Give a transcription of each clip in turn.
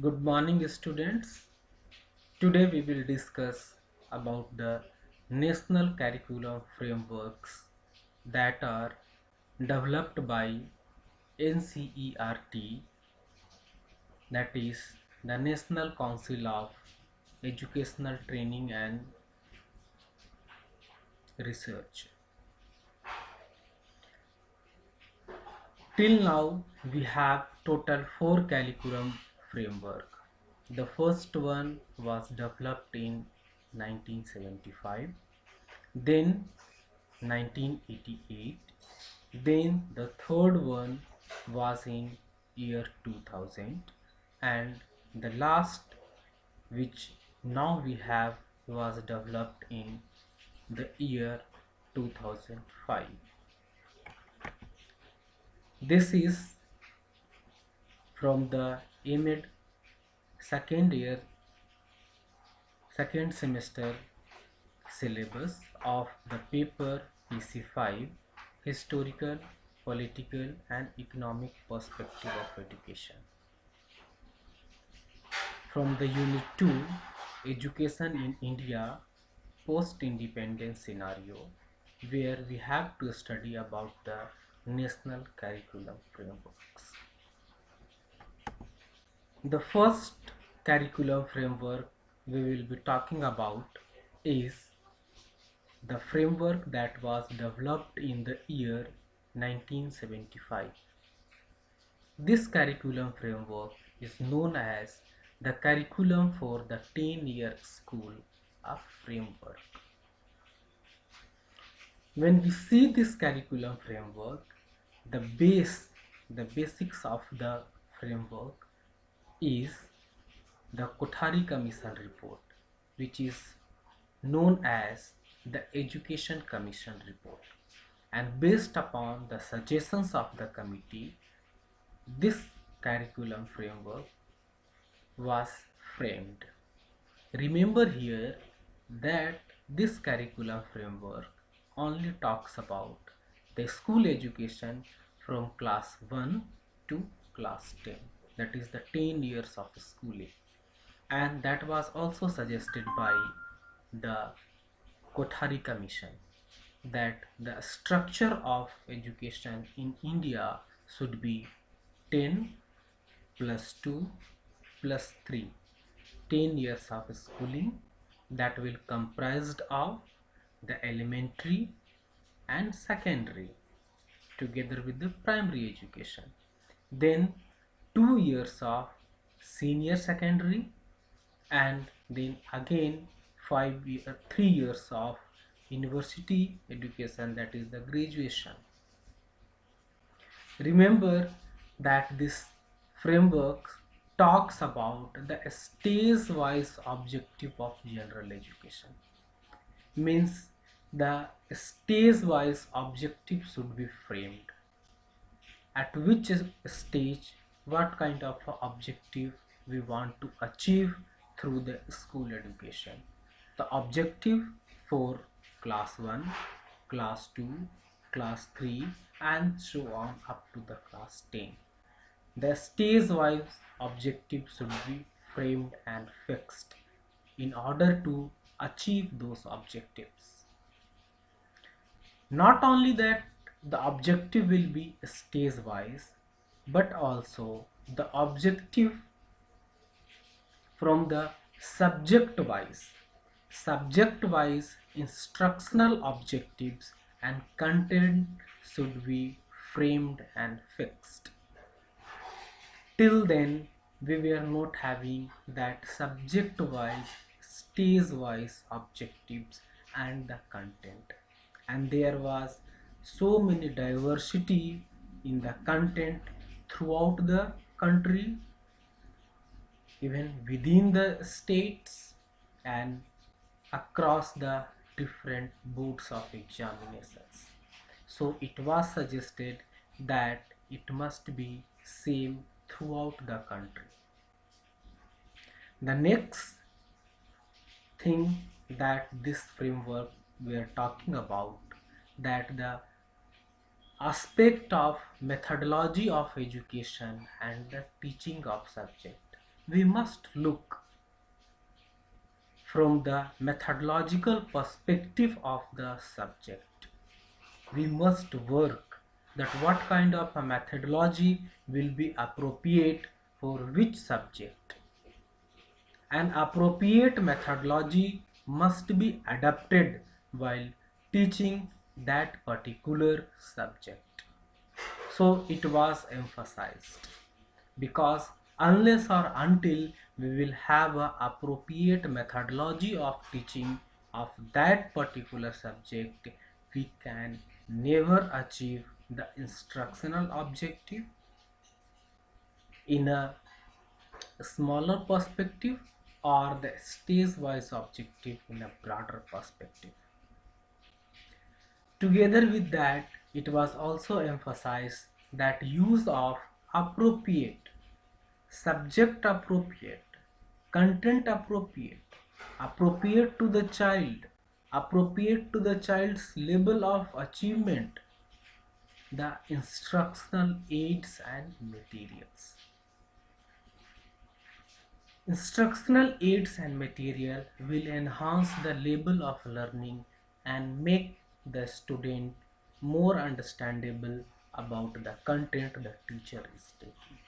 Good morning, students. Today we will discuss about the national curriculum frameworks that are developed by NCERT, that is the National Council of Educational Training and Research. Till now, we have total four curriculum framework. The first one was developed in 1975, then 1988, then the third one was in year 2000, and the last which now we have was developed in the year 2005. This is from the AMED second year second semester syllabus of the paper PC5, Historical, Political and Economic Perspective of Education. From the Unit 2, Education in India Post-Independence Scenario, where we have to study about the national curriculum frameworks. The first curriculum framework we will be talking about is the framework that was developed in the year 1975. This curriculum framework is known as the curriculum for the 10-year school of framework. When we see this curriculum framework, the basics of the framework is the Kothari Commission report, which is known as the Education Commission report, and based upon the suggestions of the committee, this curriculum framework was framed. Remember here that this curriculum framework only talks about the school education from class 1 to class 10, that is the 10 years of schooling, and that was also suggested by the Kothari Commission that the structure of education in India should be 10 plus 2 plus 3, 10 years of schooling that will comprised of the elementary and secondary together with the primary education, then 2 years of senior secondary, and then again 3 years of university education, that is the graduation. Remember that this framework talks about the stage wise objective of general education, means the stage wise objective should be framed, at which stage what kind of objective we want to achieve through the school education. The objective for class 1, class 2, class 3 and so on up to the class 10. The stage wise objective should be framed and fixed in order to achieve those objectives. Not only that the objective will be stage wise, but also the objective from the subject wise instructional objectives and content should be framed and fixed. Till then we were not having that subject wise stage wise objectives and the content, and there was so many diversity in the content throughout the country, even within the states and across the different boards of examinations. So it was suggested that it must be same throughout the country. The next thing that this framework we are talking about, that the aspect of methodology of education and the teaching of subject. we must look from the methodological perspective of the subject. We must work that what kind of a methodology will be appropriate for which subject. An appropriate methodology must be adapted while teaching that particular subject. So it was emphasized, because unless or until we will have a appropriate methodology of teaching of that particular subject, we can never achieve the instructional objective in a smaller perspective or the stage wise objective in a broader perspective. Together with that, it was also emphasized that use of appropriate, subject appropriate, content appropriate, appropriate to the child, appropriate to the child's level of achievement, the instructional aids and materials. Instructional aids and material will enhance the level of learning and make the student more understandable about the content the teacher is taking.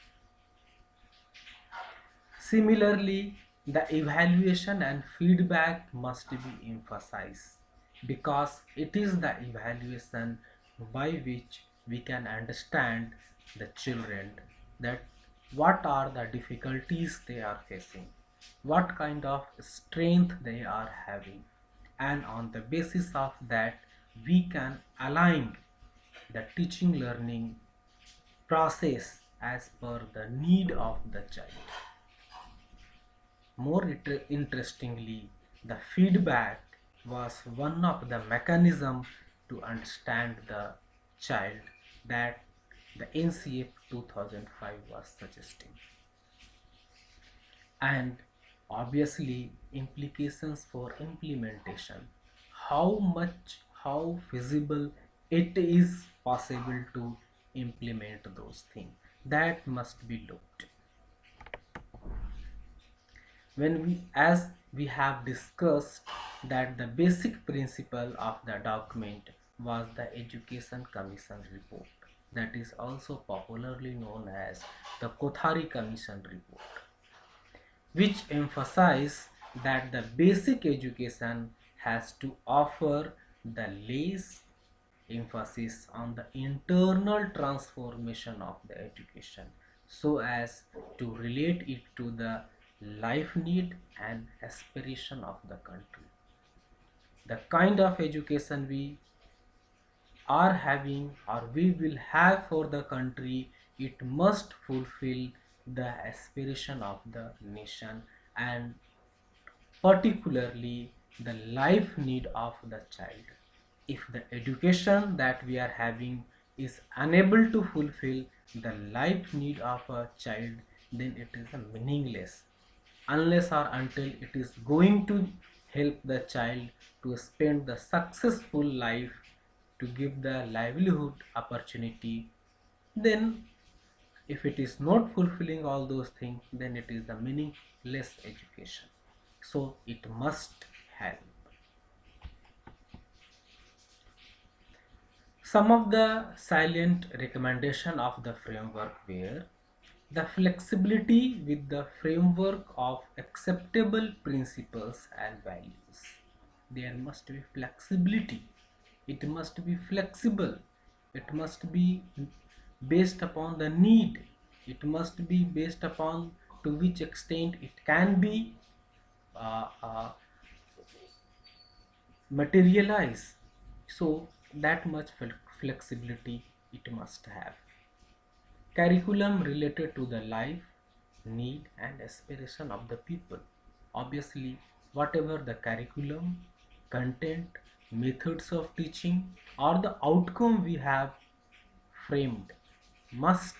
Similarly, the evaluation and feedback must be emphasized, because it is the evaluation by which we can understand the children, that what are the difficulties they are facing, what kind of strength they are having, and on the basis of that we can align the teaching learning process as per the need of the child. More interestingly, the feedback was one of the mechanism to understand the child that the NCF 2005 was suggesting. And obviously implications for implementation. How feasible it is possible to implement those things, that must be looked. As we have discussed, that the basic principle of the document was the Education Commission report, that is also popularly known as the Kothari Commission report, which emphasized that the basic education has to offer the less emphasis on the internal transformation of the education, so as to relate it to the life need and aspiration of the country. The kind of education we are having or we will have for the country, it must fulfill the aspiration of the nation, and particularly the life need of the child. If the education that we are having is unable to fulfill the life need of a child, then it is meaningless, unless or until it is going to help the child to spend the successful life, to give the livelihood opportunity. Then if it is not fulfilling all those things, then it is the meaningless education. So it must help. Some of the salient recommendation of the framework were the flexibility with the framework of acceptable principles and values. There must be flexibility. It must be flexible. It must be based upon the need. It must be based upon to which extent it can be uh, uh, materialized. So that much flexibility it must have. Curriculum related to the life, need and aspiration of the people. Obviously, whatever the curriculum, content, methods of teaching or the outcome we have framed must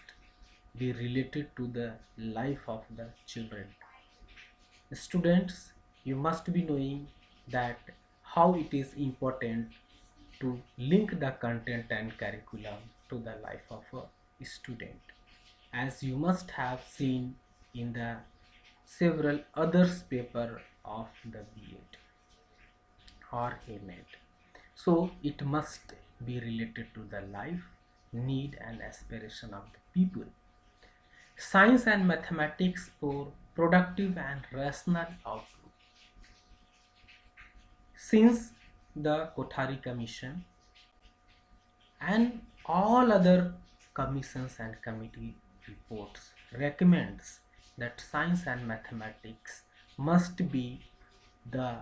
be related to the life of the children. Students, you must be knowing that how it is important to link the content and curriculum to the life of a student. As you must have seen in the several others paper of the B.Ed or A.Med. So it must be related to the life, need and aspiration of the people. Science and mathematics for productive and rational outlook. Since the Kothari Commission and all other commissions and committee reports recommends that science and mathematics must be the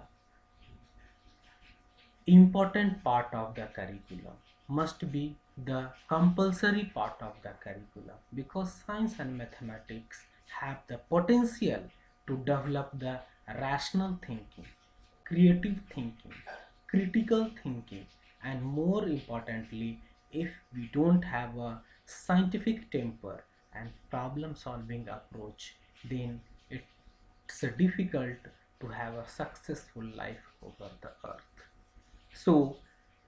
important part of the curriculum, must be the compulsory part of the curriculum, because science and mathematics have the potential to develop the rational thinking, creative thinking, critical thinking, and more importantly, if we don't have a scientific temper and problem solving approach, then it's difficult to have a successful life over the earth. So,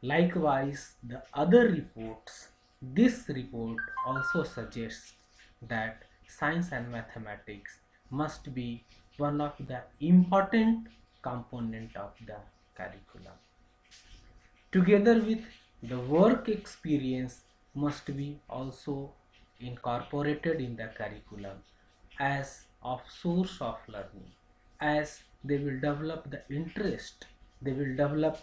likewise, the other reports, this report also suggests that science and mathematics must be one of the important component of the curriculum. Together with the work experience must be also incorporated in the curriculum as of source of learning, as they will develop the interest, they will develop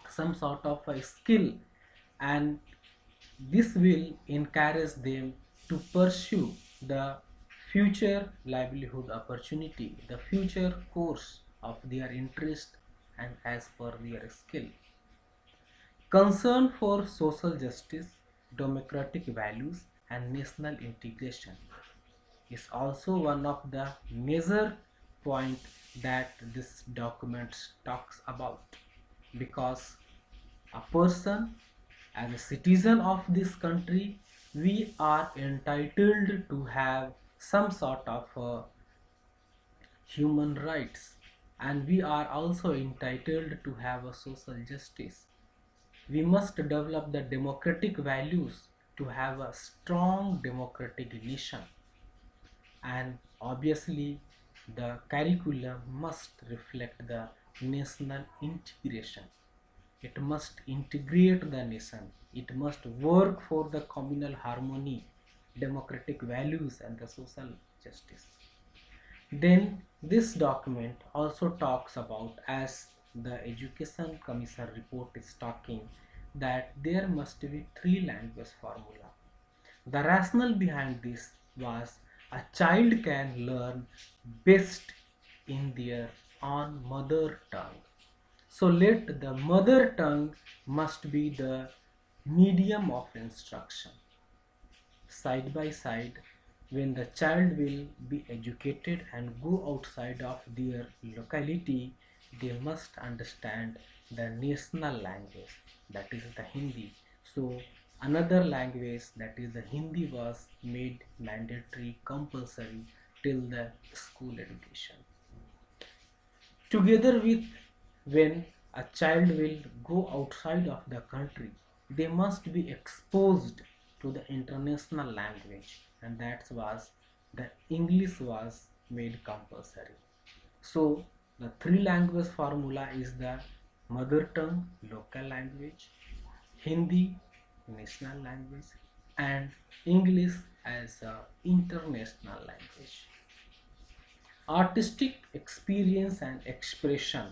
some sort of a skill, and this will encourage them to pursue the future livelihood opportunity, the future course of their interest and as per their skill. Concern for social justice, democratic values and national integration is also one of the major point that this document talks about, because a person as a citizen of this country, we are entitled to have some sort of human rights, and we are also entitled to have a social justice. We must develop the democratic values to have a strong democratic nation, and obviously the curriculum must reflect the national integration. It must integrate the nation. It must work for the communal harmony, democratic values, and the social justice. Then this document also talks about, as the Education Commission report is talking, that there must be three language formula. The rationale behind this was a child can learn best in their own mother tongue. So let the mother tongue must be the medium of instruction. Side by side, when the child will be educated and go outside of their locality, they must understand the national language, that is the Hindi. So another language, that is the Hindi, was made mandatory, compulsory till the school education. Together with, when a child will go outside of the country, they must be exposed to the international language, and that was the English was made compulsory. So the three language formula is the mother tongue, local language, Hindi, national language, and English as a international language. Artistic experience and expression,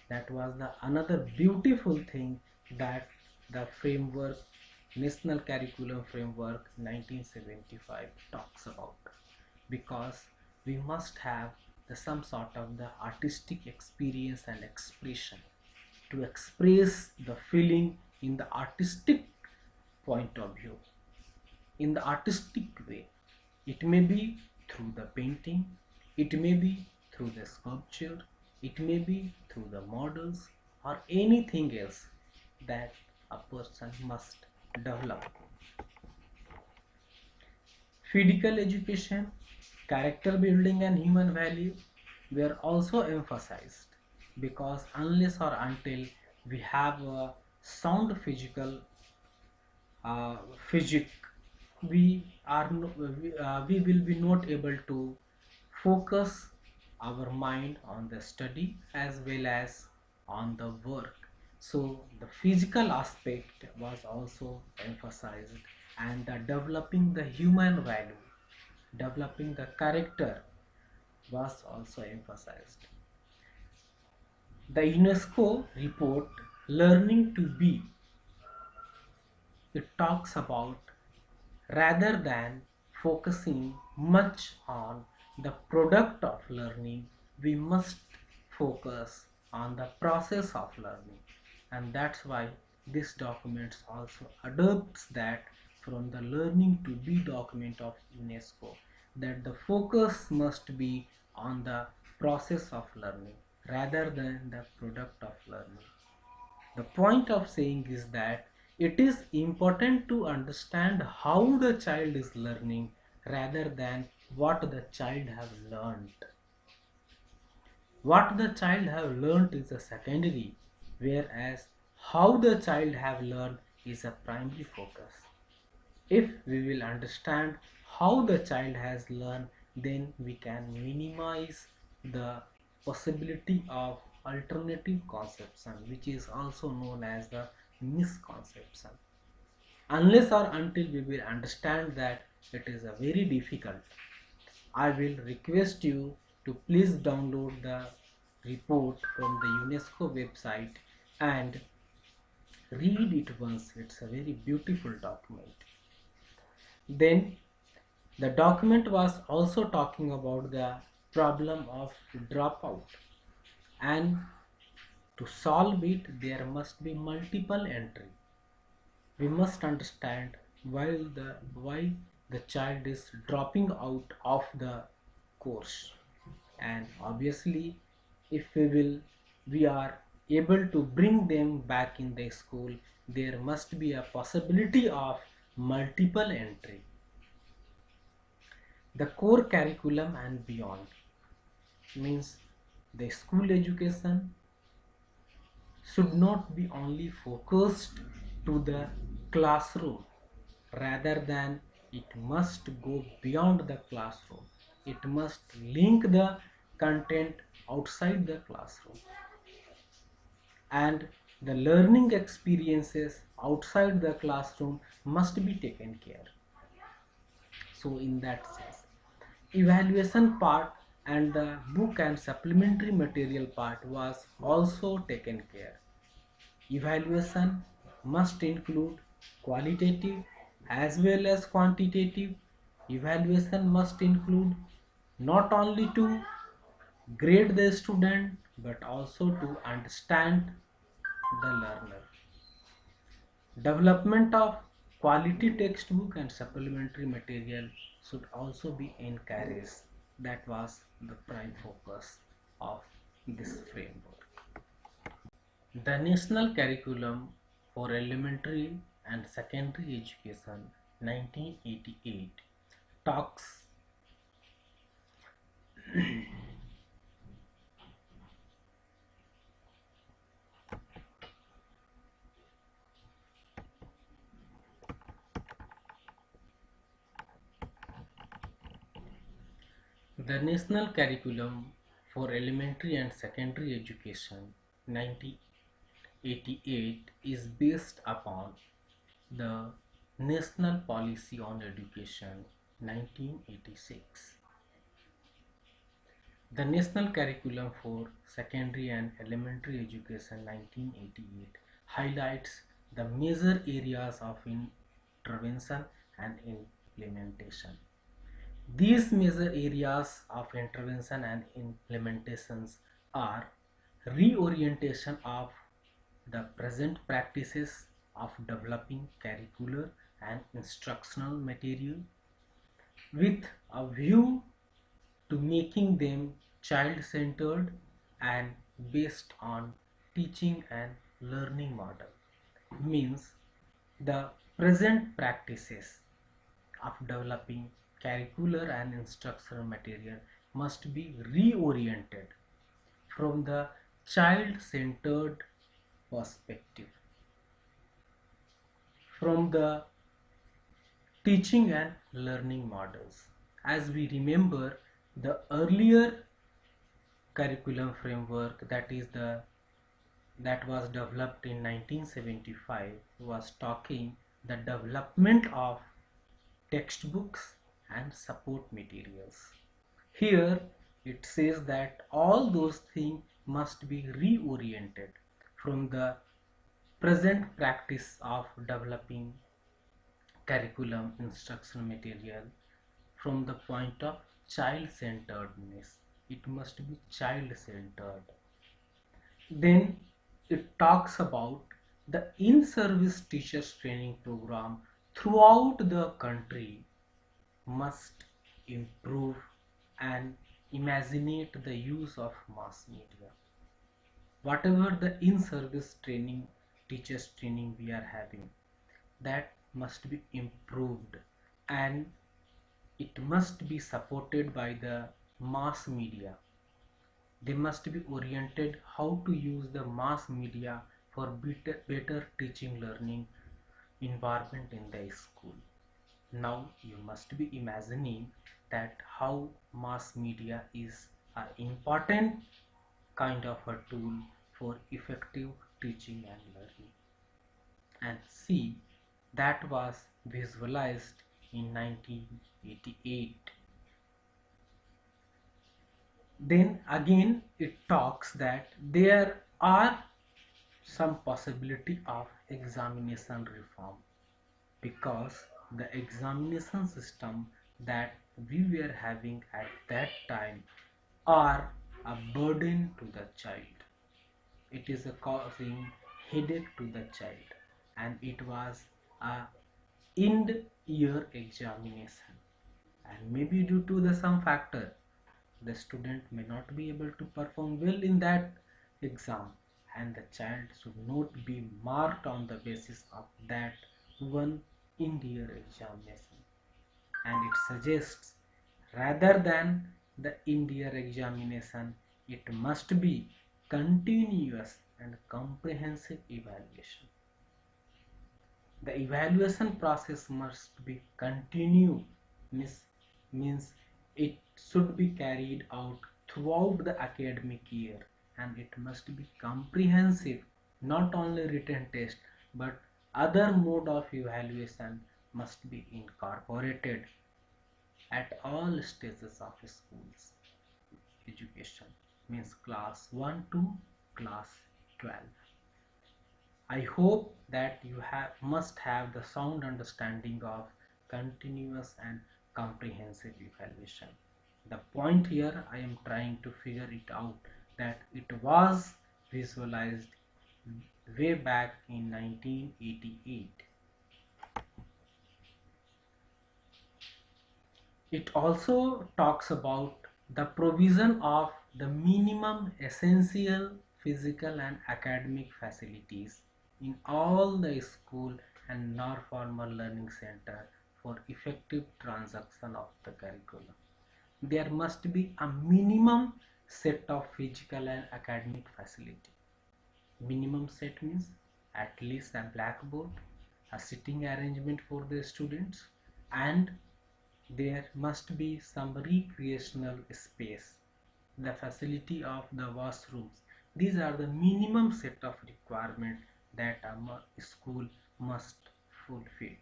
that was the another beautiful thing that the framework, national curriculum framework 1975 talks about, because we must have some sort of the artistic experience and expression to express the feeling in the artistic point of view, in the artistic way. It may be through the painting, it may be through the sculpture, it may be through the models, or anything else that a person must develop. Physical education, character building, and human value were also emphasized, because unless or until we have a sound physical uh, physic, we are we will be not able to focus our mind on the study as well as on the work. So the physical aspect was also emphasized, and the developing the human value, developing the character was also emphasized. The UNESCO report Learning to Be, it talks about rather than focusing much on the product of learning, we must focus on the process of learning. And that's why this document also adopts that from the Learning to Be document of UNESCO, that the focus must be on the process of learning rather than the product of learning. The point of saying is that it is important to understand how the child is learning rather than what the child have learned. What the child have learned is a secondary, whereas how the child have learned is a primary focus. If we will understand how the child has learned, then we can minimize the possibility of alternative conception, which is also known as the misconception. Unless or until we will understand that, it is a very difficult. I will request you to please download the report from the UNESCO website and read it once. It's a very beautiful document. Then the document was also talking about the problem of dropout, and to solve it there must be multiple entry. We must understand why the child is dropping out of the course, and obviously if we are able to bring them back in the school, there must be a possibility of multiple entry. The core curriculum and beyond means the school education should not be only focused to the classroom, rather than it must go beyond the classroom. It must link the content outside the classroom, and the learning experiences outside the classroom must be taken care. So in that sense, evaluation part and the book and supplementary material part was also taken care. Evaluation must include qualitative as well as quantitative. Evaluation must include not only to grade the student but also to understand the learner. Development of quality textbook and supplementary material should also be encouraged. That was the prime focus of this framework. The National Curriculum for Elementary and Secondary Education 1988 talks the National Curriculum for Elementary and Secondary Education 1988 is based upon the National Policy on Education 1986. The National Curriculum for Secondary and Elementary Education 1988 highlights the major areas of intervention and implementation. These major areas of intervention and implementations are reorientation of the present practices of developing curricular and instructional material with a view to making them child-centered and based on teaching and learning model. Means the present practices of developing curricular and instructional material must be reoriented from the child-centered perspective, from the teaching and learning models. As we remember, the earlier curriculum framework, that was developed in 1975, was talking the development of textbooks and support materials. Here it says that all those things must be reoriented from the present practice of developing curriculum instructional material from the point of child-centeredness. It must be child-centered. Then it talks about the in-service teachers training program throughout the country must improve and imaginate the use of mass media. Whatever the in-service training, teachers training we are having, that must be improved, and it must be supported by the mass media. They must be oriented how to use the mass media for better teaching learning environment in the school. Now you must be imagining that how mass media is an important kind of a tool for effective teaching and learning. And see, that was visualized in 1988. Then again it talks that there are some possibility of examination reform, because the examination system that we were having at that time are a burden to the child. It is a causing headache to the child, and it was a end year examination, and maybe due to the some factor the student may not be able to perform well in that exam, and the child should not be marked on the basis of that one end year examination. And it suggests, rather than the end year examination, it must be continuous and comprehensive evaluation. The evaluation process must be continued, means it should be carried out throughout the academic year, and it must be comprehensive, not only written test but other mode of evaluation must be incorporated at all stages of schools education, means class 1 to class 12. I hope that you must have the sound understanding of continuous and comprehensive evaluation. The point here I am trying to figure it out, that it was visualized way back in 1988. It also talks about the provision of the minimum essential physical and academic facilities in all the school and non-formal learning center for effective transaction of the curriculum. There must be a minimum set of physical and academic facility. Minimum set means at least a blackboard, a sitting arrangement for the students, and there must be some recreational space, the facility of the washrooms. These are the minimum set of requirements that a school must fulfill.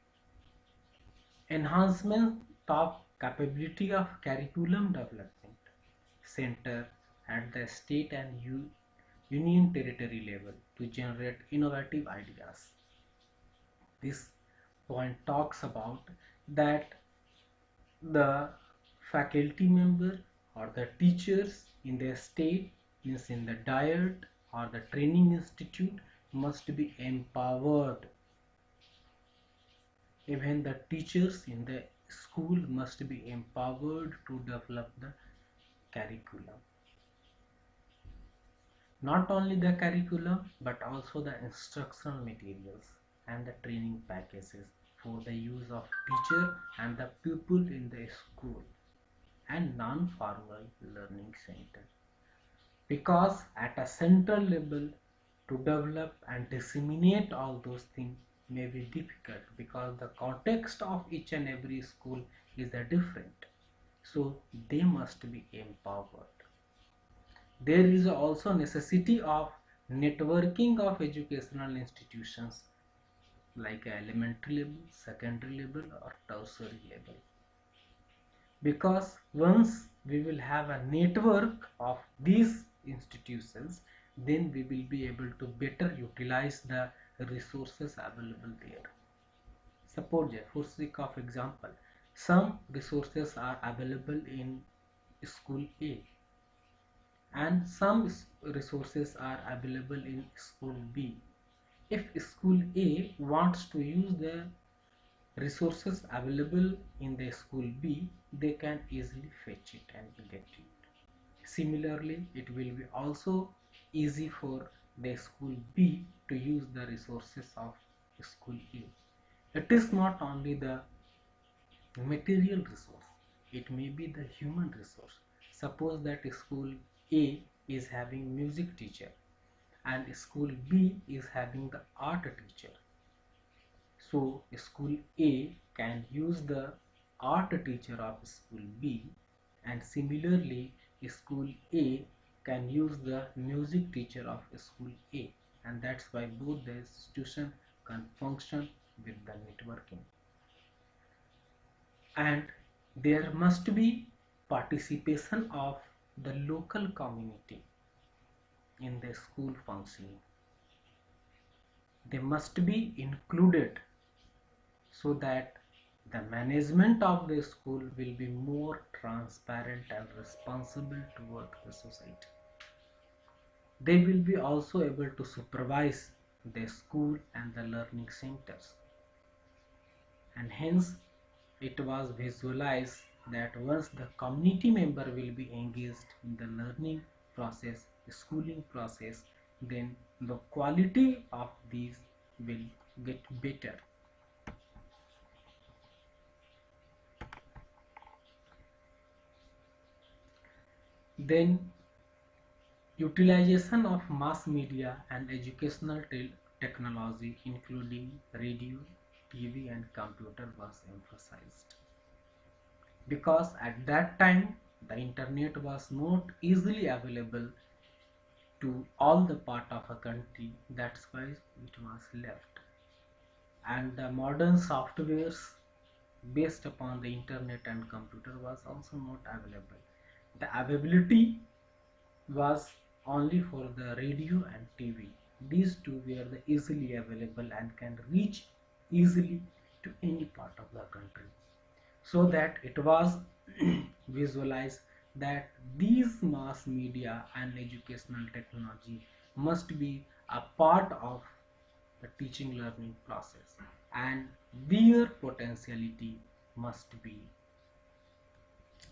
Enhancement of capability of curriculum development center at the state and union territory level to generate innovative ideas. This point talks about that the faculty member or the teachers in their state, means in the diet or the training institute, must be empowered. Even the teachers in the school must be empowered to develop the curriculum. Not only the curriculum but also the instructional materials and the training packages for the use of teacher and the pupil in the school and non-formal learning center, because at a central level to develop and disseminate all those things may be difficult, because the context of each and every school is different, so they must be empowered. There is also necessity of networking of educational institutions like elementary level, secondary level, or tertiary level. Because once we will have a network of these institutions, then we will be able to better utilize the resources available there. Suppose, for sake of example, some resources are available in school A and some resources are available in school B. If school A wants to use the resources available in the school B, they can easily fetch it and get it. Similarly, it will be also easy for the school B to use the resources of school A. It is not only the material resource, it may be the human resource. Suppose that school A is having music teacher and school B is having the art teacher. So school A can use the art teacher of school B, and similarly school A can use the music teacher of school A, and that's why both the institution can function with the networking. And there must be participation of the local community in the school functioning. They must be included so that the management of the school will be more transparent and responsible toward the society. They will be also able to supervise the school and the learning centers, and hence it was visualized that once the community member will be engaged in the learning process, schooling process, then the quality of these will get better. Then utilization of mass media and educational technology including radio, TV and computer was emphasized. Because at that time the internet was not easily available to all the part of a country, that's why it was left. And the modern softwares based upon the internet and computer was also not available. The availability was only for the radio and TV. These two were the easily available and can reach easily to any part of the country. So that it was visualized that these mass media and educational technology must be a part of the teaching learning process, and their potentiality must be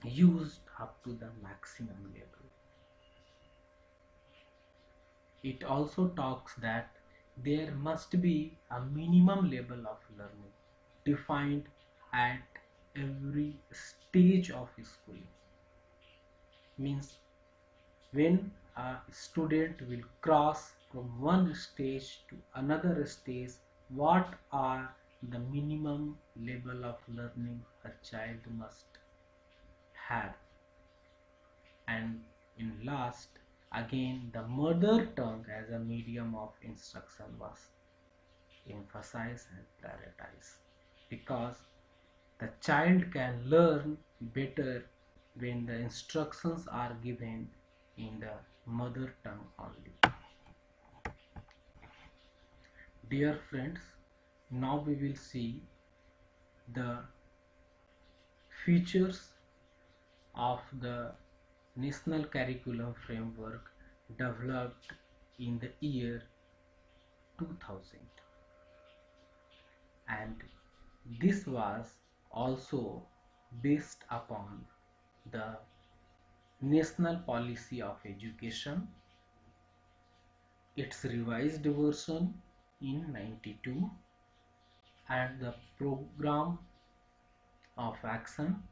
used up to the maximum level. It also talks that there must be a minimum level of learning defined at every stage of schooling. Means when a student will cross from one stage to another stage, what are the minimum level of learning a child must have. And in last, again the mother tongue as a medium of instruction was emphasized and prioritized, because the child can learn better when the instructions are given in the mother tongue only. Dear friends, now we will see the features of the National Curriculum Framework developed in the year 2000, and this was also based upon the National Policy of Education, its revised version in 92, and the Program of Action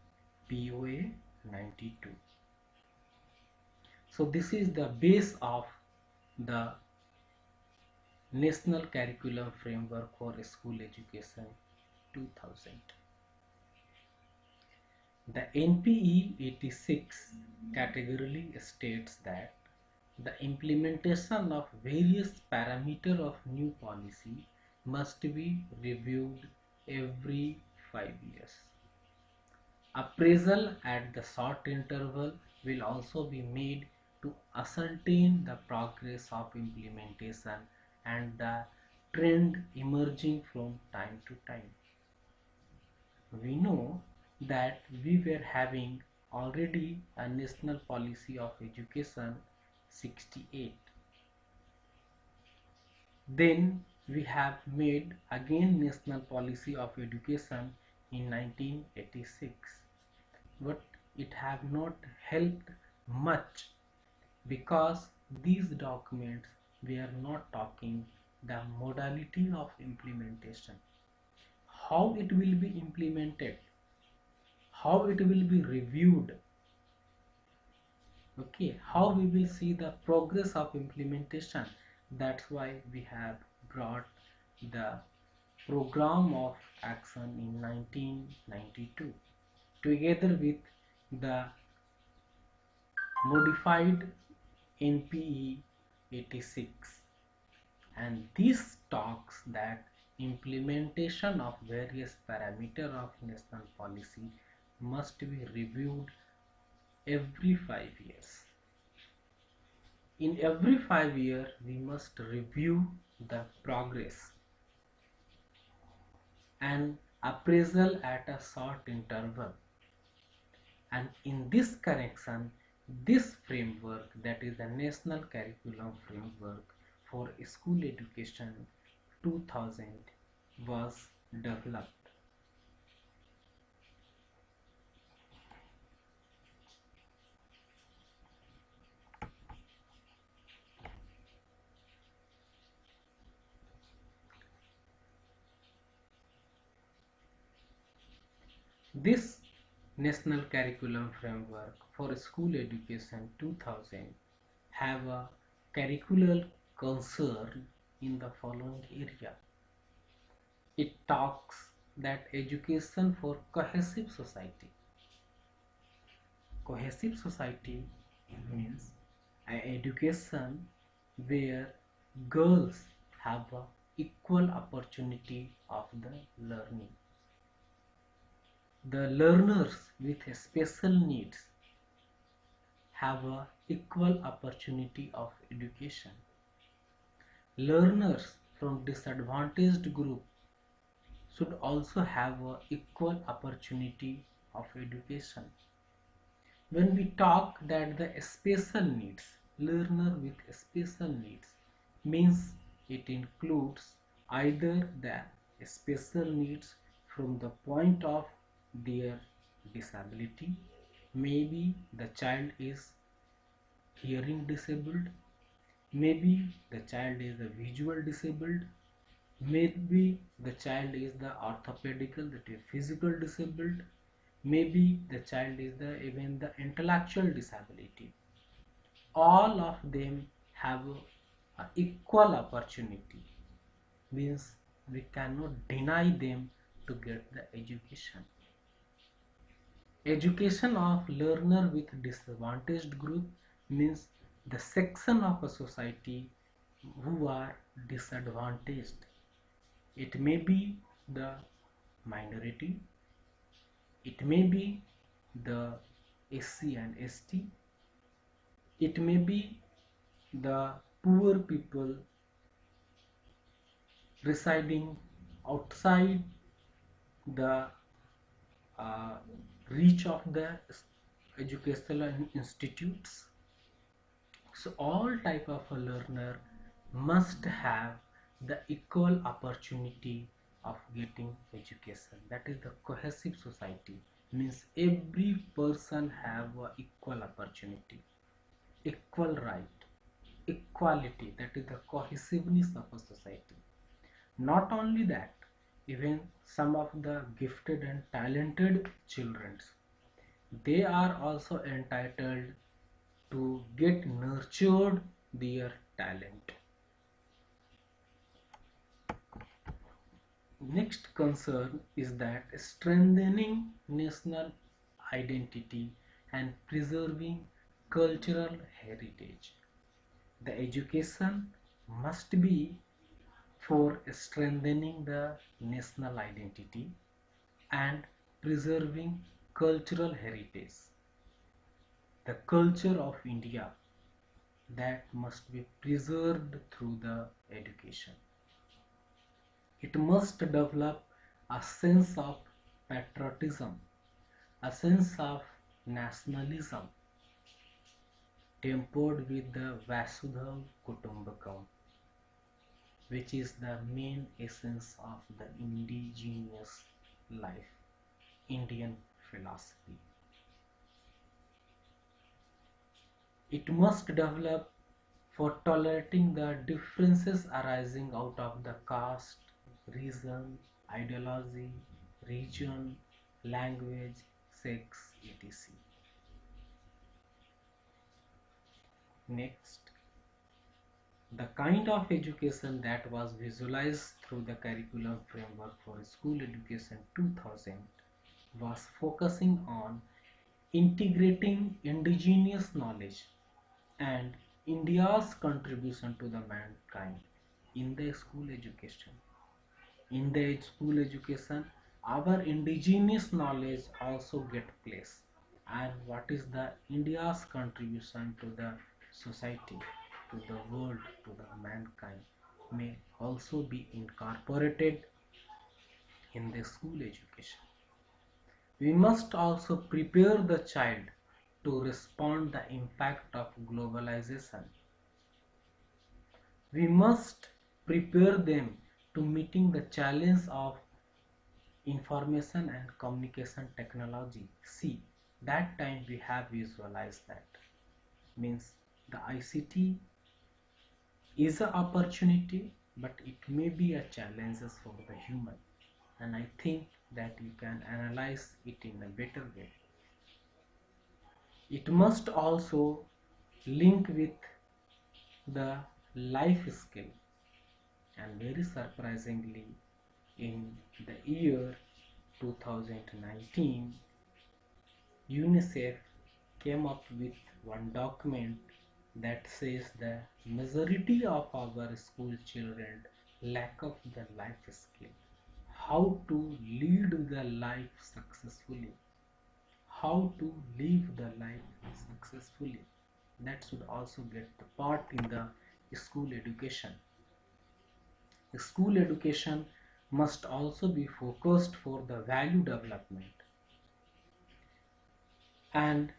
POA 92. So this is the base of the National Curriculum Framework for School Education 2000. The NPE 86 categorically states that The implementation of various parameters of new policy must be reviewed every 5 years. Appraisal at the short interval will also be made to ascertain the progress of implementation and the trend emerging from time to time. We know that we were having already a national policy of education 68. Then we have made again national policy of education in 1986, but it have not helped much because these documents were not talking the modality of implementation, how it will be implemented, how it will be reviewed, okay, how we will see the progress of implementation. That's why we have brought the program of action in 1992 together with the modified NPE 86, and this talks that implementation of various parameters of national policy must be reviewed every 5 years. In every 5 years we must review the progress and appraisal at a short interval, and in this connection this framework, that is the national curriculum framework for school education 2000, was developed. This national curriculum framework for school education 2000 have a curricular concern in the following area. It talks that education for cohesive society. Cohesive society means an education where girls have a equal opportunity of the learning. The learners with special needs have a equal opportunity of education. Learners from disadvantaged group should also have a equal opportunity of education. When we talk that the special needs, learner with special needs, means it includes either the special needs from the point of their disability, maybe the child is hearing disabled, maybe the child is a visual disabled, maybe the child is the orthopedical, that is physical disabled, maybe the child is the even the intellectual disability. All of them have a equal opportunity, means we cannot deny them to get the education. Education of learner with disadvantaged group means the section of a society who are disadvantaged. It may be the minority, it may be the SC and ST, it may be the poor people residing outside the uh, reach of the educational institutes. So all type of a learner must have the equal opportunity of getting education. That is the cohesive society, means every person have a equal opportunity, equal right, equality. That is the cohesiveness of a society. Not only that, even some of the gifted and talented children, they are also entitled to get nurtured their talent. Next concern is that strengthening national identity and preserving cultural heritage. The education must be for strengthening the national identity and preserving cultural heritage. The culture of India that must be preserved through the education. It must develop a sense of patriotism, a sense of nationalism, tempered with the Vasudha Kutumbakam, which is the main essence of the indigenous life, Indian philosophy. It must develop for tolerating the differences arising out of the caste, reason, ideology, region, language, sex, etc. Next, the kind of education that was visualized through the curriculum framework for school education 2000 was focusing on integrating indigenous knowledge and India's contribution to the mankind in the school education. In the school education, our indigenous knowledge also get place. And what is the India's contribution to the society, to the world, to the mankind may also be incorporated in the school education. We must also prepare the child to respond the impact of globalization. We must prepare them to meeting the challenge of information and communication technology. See, that time we have visualized that. Means the ICT is an opportunity, but it may be a challenge for the human. And I think that you can analyze it in a better way. It must also link with the life skill, and very surprisingly in the year 2019 UNICEF came up with one document that says the majority of our school children lack of the life skill, how to lead the life successfully, how to live the life successfully. That should also get the part in the school education. The school education must also be focused for the value development, and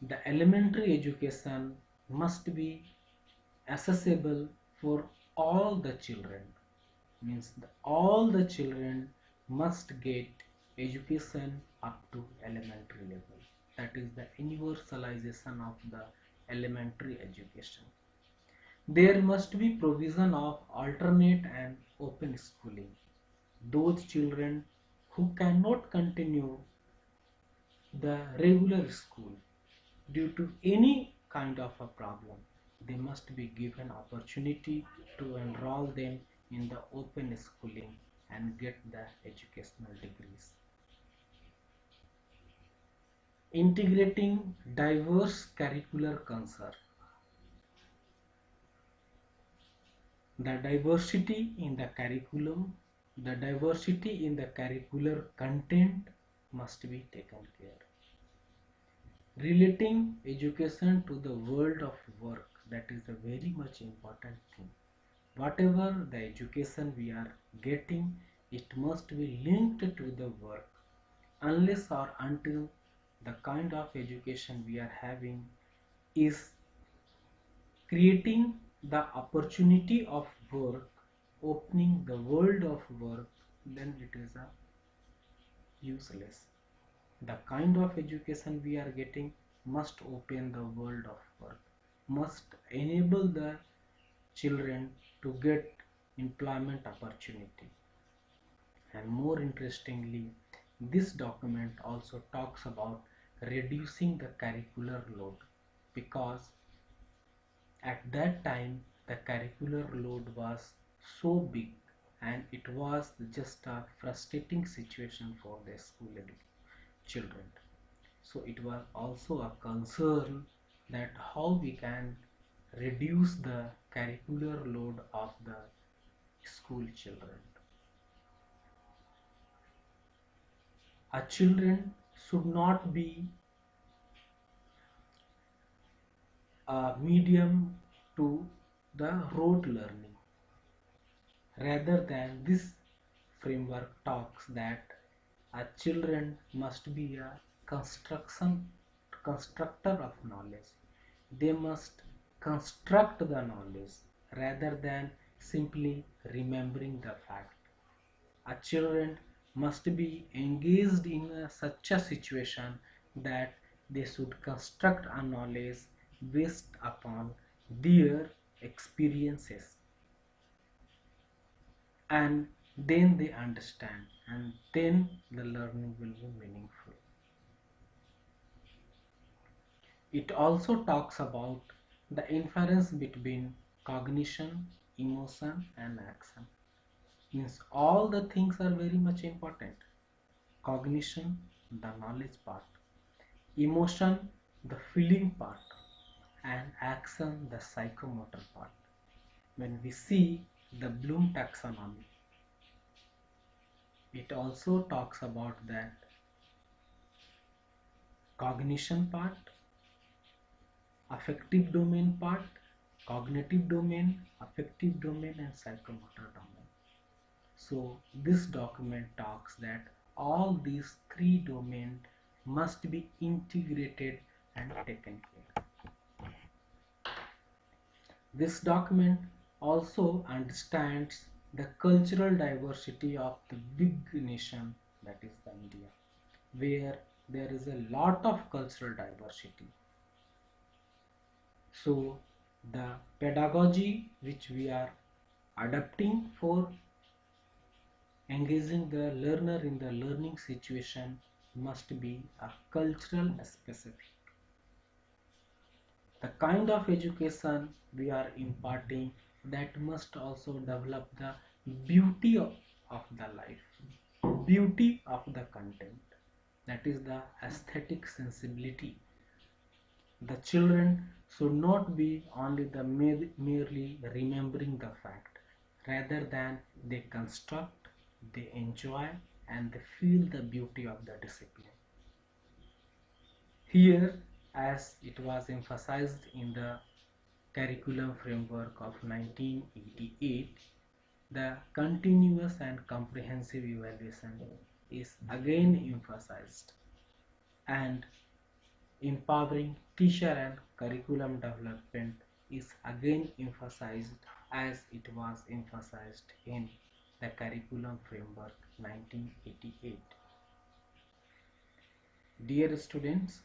the elementary education must be accessible for all the children. Means all the children must get education up to elementary level. That is the universalization of the elementary education. There must be provision of alternate and open schooling. Those children who cannot continue the regular school due to any kind of a problem, they must be given opportunity to enroll them in the open schooling and get the educational degrees. Integrating diverse curricular concern. The diversity in the curriculum, the diversity in the curricular content must be taken care. Relating education to the world of work, that is a very much important thing. Whatever the education we are getting, it must be linked to the work. Unless or until the kind of education we are having is creating the opportunity of work, opening the world of work, then it is a useless. The kind of education we are getting must open the world of work, must enable the children to get employment opportunity. And more interestingly, this document also talks about reducing the curricular load, because at that time the curricular load was so big and it was just a frustrating situation for the school children. So it was also a concern that how we can reduce the curricular load of the school children. Our children should not be a medium to the rote learning. Rather than this framework talks that our children must be a constructor of knowledge. They must construct the knowledge rather than simply remembering the fact. Our children must be engaged in such a situation that they should construct a knowledge based upon their experiences, and then they understand, and then the learning will be meaningful. It also talks about the inference between cognition, emotion, and action. Means all the things are very much important. Cognition, the knowledge part; emotion, the feeling part; and action, the psychomotor part. When we see the Bloom taxonomy, it also talks about that cognition part, affective domain part, cognitive domain, affective domain, and psychomotor domain. So this document talks that all these three domains must be integrated and taken care. This document also understands the cultural diversity of the big nation, that is the India, where there is a lot of cultural diversity. So the pedagogy which we are adapting for engaging the learner in the learning situation must be a cultural specific. The kind of education we are imparting, that must also develop the beauty of the life, beauty of the content, that is the aesthetic sensibility. The children should not be only the merely remembering the fact, rather than they construct, they enjoy, and they feel the beauty of the discipline. Here, as it was emphasized in the curriculum framework of 1988, the continuous and comprehensive evaluation is again emphasized, and empowering teacher and curriculum development is again emphasized as it was emphasized in the curriculum framework 1988. Dear students,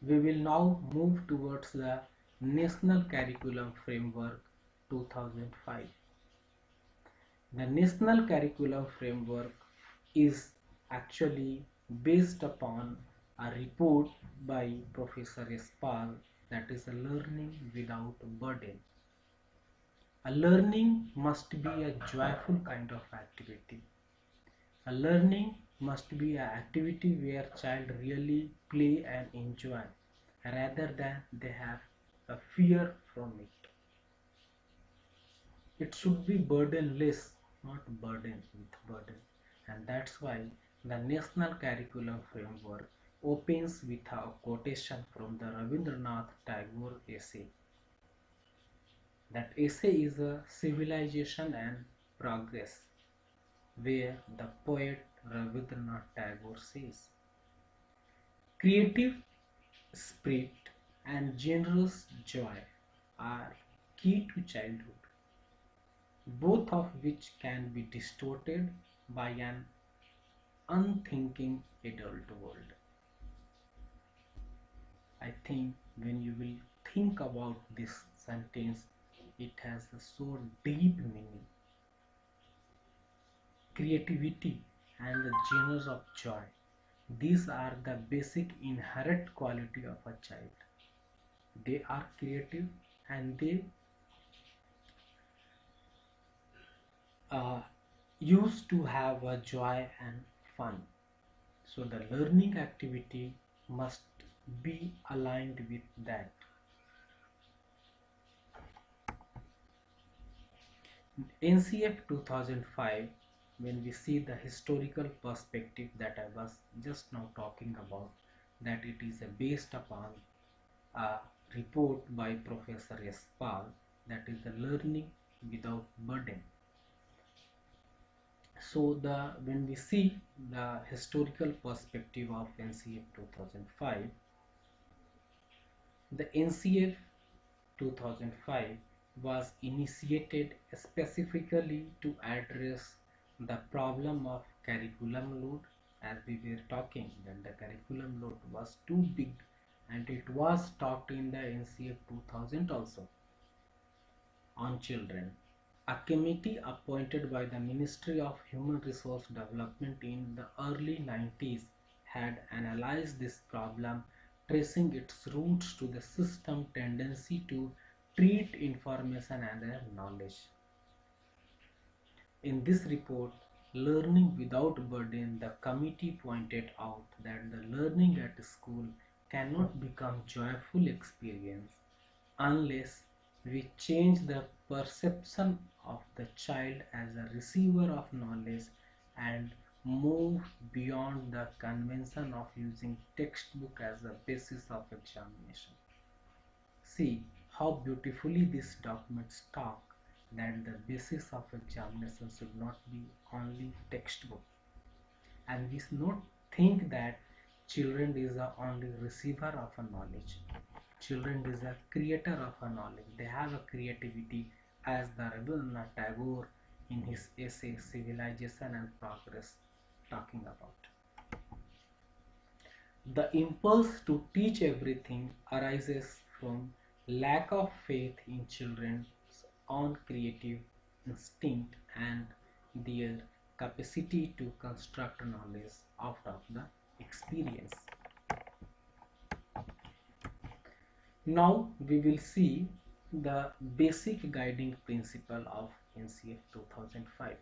we will now move towards the National Curriculum Framework 2005. The National Curriculum Framework is actually based upon a report by Professor Espal, that is a learning without burden. A learning must be a joyful kind of activity. A learning must be an activity where child really play and enjoy, rather than they have a fear from it. It should be burdenless, not burden with burden. And that's why the National Curriculum Framework opens with a quotation from the Rabindranath Tagore essay. That essay is a Civilization and Progress, where the poet Rabindranath Tagore says, creative spirit and generous joy are key to childhood, both of which can be distorted by an unthinking adult world. I think when you will think about this sentence, it has a so deep meaning. Creativity and the genres of joy, these are the basic inherent quality of a child. They are creative and they used to have a joy and fun. So the learning activity must be aligned with that. NCF 2005, when we see the historical perspective that I was just now talking about, that it is based upon a report by Professor S. Pal, that is the learning without burden. So when we see the historical perspective of NCF 2005, the NCF 2005 was initiated specifically to address the problem of curriculum load. As we were talking, that the curriculum load was too big, and it was talked in the NCF 2000 also on children. A committee appointed by the Ministry of Human Resource Development in the early 90s had analyzed this problem, tracing its roots to the system tendency to treat information as knowledge. In this report, Learning Without Burden, the committee pointed out that the learning at school cannot become joyful experience unless we change the perception of the child as a receiver of knowledge and move beyond the convention of using textbook as a basis of examination. See how beautifully these documents talk that the basis of examination should not be only textbook, and we should not think that children is the only receiver of a knowledge. Children is a creator of a knowledge. They have a creativity, as the Rabindranath Tagore in his essay Civilization and Progress talking about. The impulse to teach everything arises from lack of faith in children's own creative instinct and their capacity to construct knowledge out of the experience. Now we will see the basic guiding principle of NCF 2005.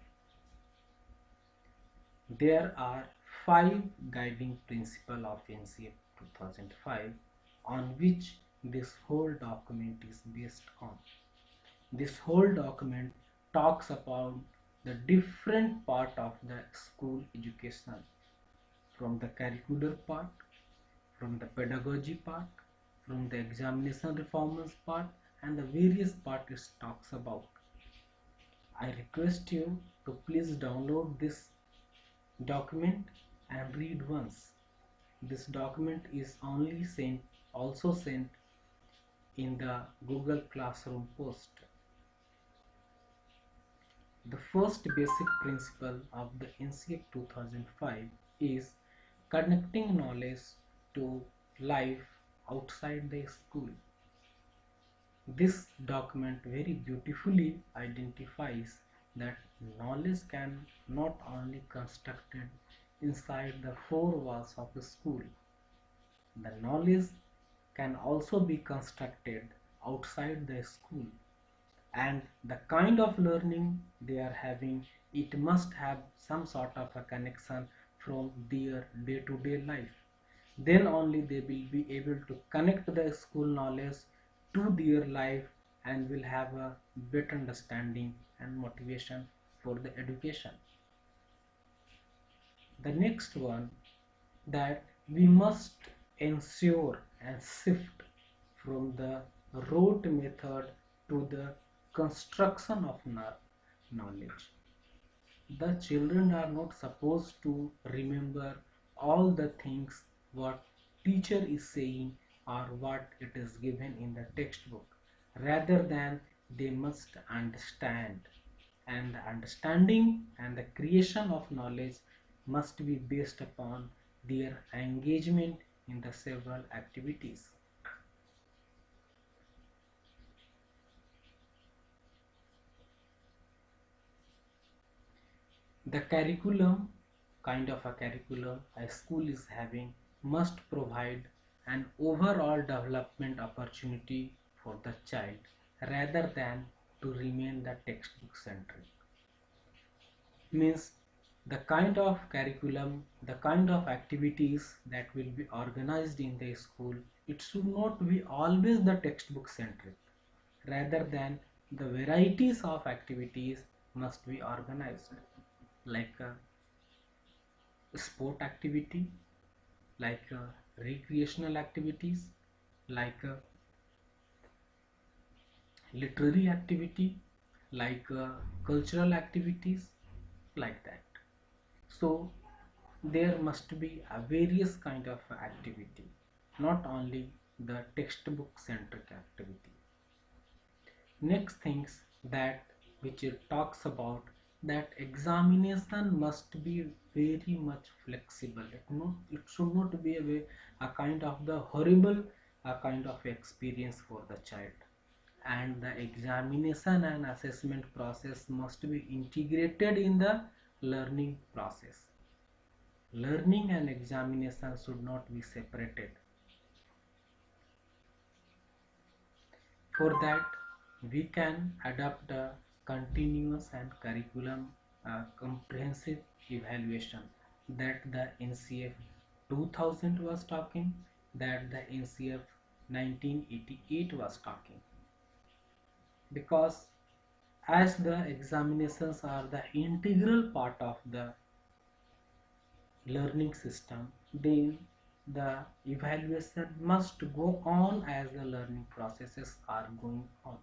There are 5 guiding principles of NCF 2005 on which this whole document is based on. This whole document talks about the different part of the school education, from the curricular part, from the pedagogy part, from the examination reformers part, and the various part it talks about. I request you to please download this document and read once. This document is also sent in the Google Classroom post. The first basic principle of the NCF 2005 is connecting knowledge to life outside the school. This document very beautifully identifies that knowledge can not only constructed inside the four walls of the school. The knowledge can also be constructed outside the school, and the kind of learning they are having, it must have some sort of a connection from their day-to-day life. Then only they will be able to connect the school knowledge to their life and will have a better understanding and motivation for the education. The next one, that we must ensure and shift from the rote method to the construction of knowledge. The children are not supposed to remember all the things what teacher is saying or what it is given in the textbook. Rather than they must understand, and the understanding and the creation of knowledge must be based upon their engagement in the several activities. The curriculum, kind of a curriculum a school is having, must provide an overall development opportunity for the child rather than to remain the textbook centric. Means the kind of curriculum, the kind of activities that will be organized in the school, it should not be always the textbook centric. Rather than The varieties of activities must be organized, like a sport activity, like recreational activities, like literary activity, like cultural activities, like that. So there must be a various kind of activity, not only the textbook centric activity. Next things that which it talks about, that examination must be very much flexible. It should not be a kind of the horrible a kind of experience for the child. And the examination and assessment process must be integrated in the learning process. Learning and examination should not be separated. For that, we can adopt a continuous and curriculum comprehensive evaluation that the NCF 2000 was talking, that the NCF 1988 was talking. Because as the examinations are the integral part of the learning system, then the evaluation must go on as the learning processes are going on.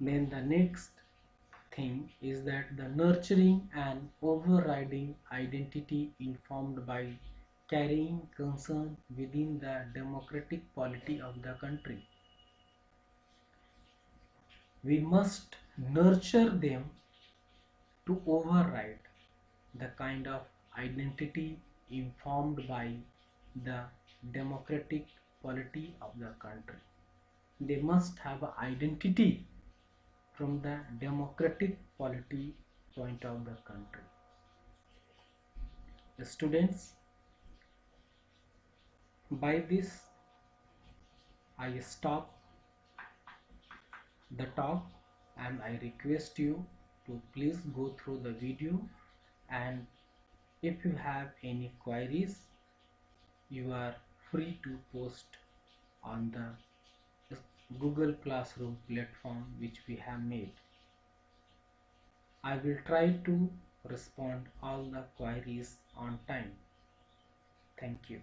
Then the next thing is that the nurturing and overriding identity informed by carrying concern within the democratic polity of the country. We must nurture them to override the kind of identity informed by the democratic polity of the country. They must have an identity from the democratic polity point of the country. The students, by this I stop the talk and I request you to please go through the video, and if you have any queries, you are free to post on the Google Classroom platform which we have made. I will try to respond all the queries on time. Thank you.